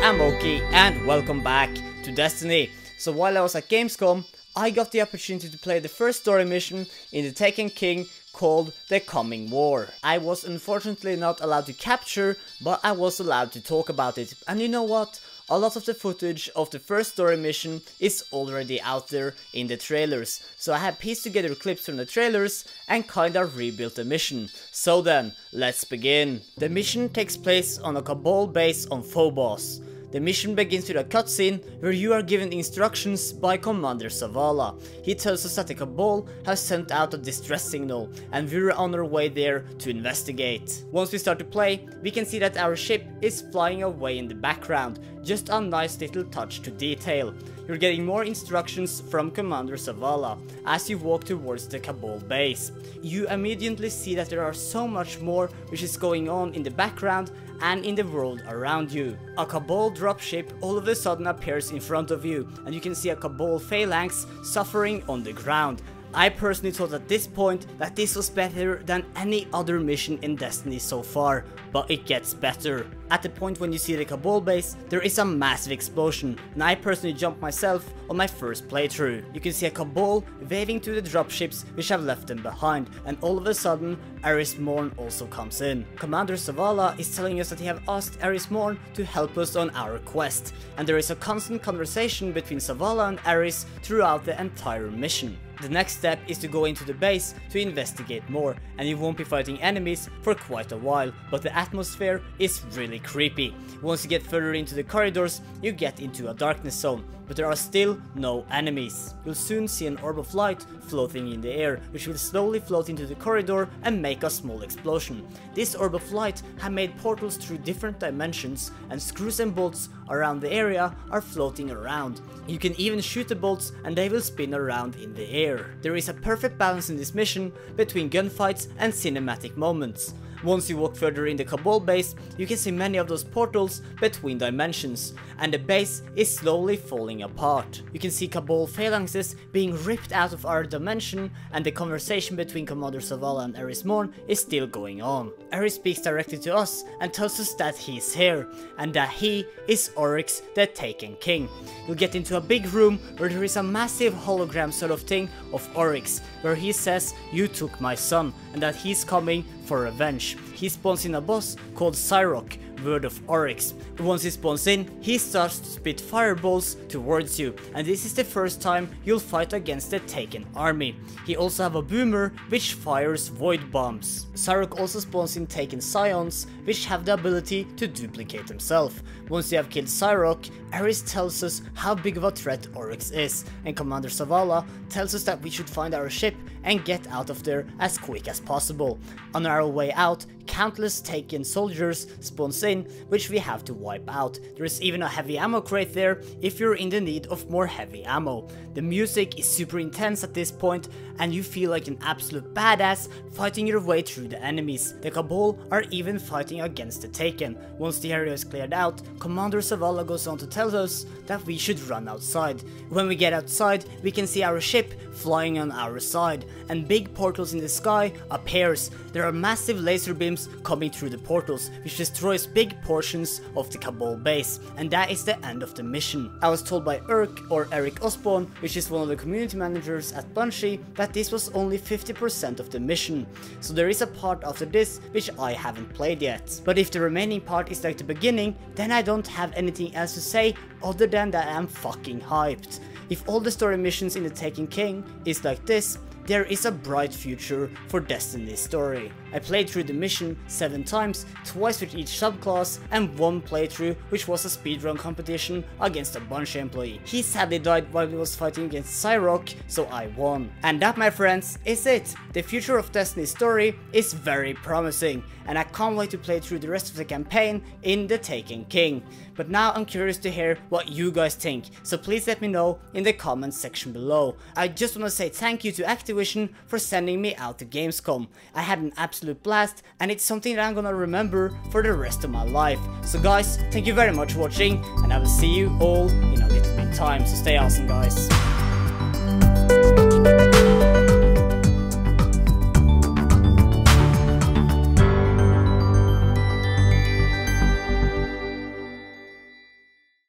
I'm Oki and welcome back to Destiny. So while I was at Gamescom, I got the opportunity to play the first story mission in the Taken King called The Coming War. I was unfortunately not allowed to capture, but I was allowed to talk about it. And you know what? A lot of the footage of the first story mission is already out there in the trailers. So I have pieced together clips from the trailers and kinda rebuilt the mission. So then, let's begin. The mission takes place on a Cabal base on Phobos. The mission begins with a cutscene where you are given instructions by Commander Zavala. He tells us that the Cabal has sent out a distress signal and we're on our way there to investigate. Once we start to play, we can see that our ship is flying away in the background, just a nice little touch to detail. You're getting more instructions from Commander Zavala as you walk towards the Cabal base. You immediately see that there are so much more which is going on in the background and in the world around you. A Cabal dropship all of a sudden appears in front of you and you can see a Cabal phalanx suffering on the ground. I personally thought at this point that this was better than any other mission in Destiny so far, but it gets better. At the point when you see the Cabal base, there is a massive explosion, and I personally jumped myself on my first playthrough. You can see a Cabal waving to the dropships which have left them behind, and all of a sudden, Eris Morn also comes in. Commander Zavala is telling us that he have asked Eris Morn to help us on our quest, and there is a constant conversation between Zavala and Eris throughout the entire mission. The next step is to go into the base to investigate more, and you won't be fighting enemies for quite a while, but the atmosphere is really creepy. Once you get further into the corridors, you get into a darkness zone, but there are still no enemies. You'll soon see an orb of light floating in the air, which will slowly float into the corridor and make a small explosion. This orb of light have made portals through different dimensions, and screws and bolts around the area are floating around. You can even shoot the bolts and they will spin around in the air. There is a perfect balance in this mission between gunfights and cinematic moments. Once you walk further in the Cabal base, you can see many of those portals between dimensions, and the base is slowly falling apart. You can see Cabal phalanxes being ripped out of our dimension, and the conversation between Commander Zavala and Eris Morn is still going on. Eris speaks directly to us and tells us that he's here, and that he is Oryx the Taken King. You'll get into a big room where there is a massive hologram sort of thing of Oryx, where he says, "You took my son," and that he's coming for revenge. He spawns in a boss called Cyrok, Word of Oryx. Once he spawns in, he starts to spit fireballs towards you, and this is the first time you'll fight against the Taken army. He also have a boomer which fires void bombs. Cyrok also spawns in Taken Scions, which have the ability to duplicate himself. Once you have killed Cyrok, Eris tells us how big of a threat Oryx is, and Commander Zavala tells us that we should find our ship and get out of there as quick as possible. On our way out, countless Taken soldiers spawns in, which we have to wipe out. There is even a heavy ammo crate there if you're in the need of more heavy ammo. The music is super intense at this point, and you feel like an absolute badass fighting your way through the enemies. The Cabal are even fighting against the Taken. Once the area is cleared out, Commander Zavala goes on to tell us that we should run outside. When we get outside, we can see our ship flying on our side, and big portals in the sky appears. There are massive laser beams coming through the portals, which destroys big portions of the Cabal base, and that is the end of the mission. I was told by Eric Osborne, which is one of the community managers at Bungie, that this was only 50% of the mission, so there is a part after this which I haven't played yet. But if the remaining part is like the beginning, then I don't have anything else to say other than that I'm fucking hyped. If all the story missions in the Taken King is like this, there is a bright future for Destiny's story. I played through the mission 7 times, twice with each subclass, and 1 playthrough which was a speedrun competition against a Bungie employee. He sadly died while he was fighting against Cyrok, so I won. And that, my friends, is it. The future of Destiny's story is very promising, and I can't wait to play through the rest of the campaign in the Taken King. But now I'm curious to hear what you guys think, so please let me know in the comments section below. I just want to say thank you to Activision for sending me out to Gamescom. I had an absolute blast, and it's something that I'm gonna remember for the rest of my life. So guys, thank you very much for watching, and I will see you all in a little bit time, so stay awesome guys.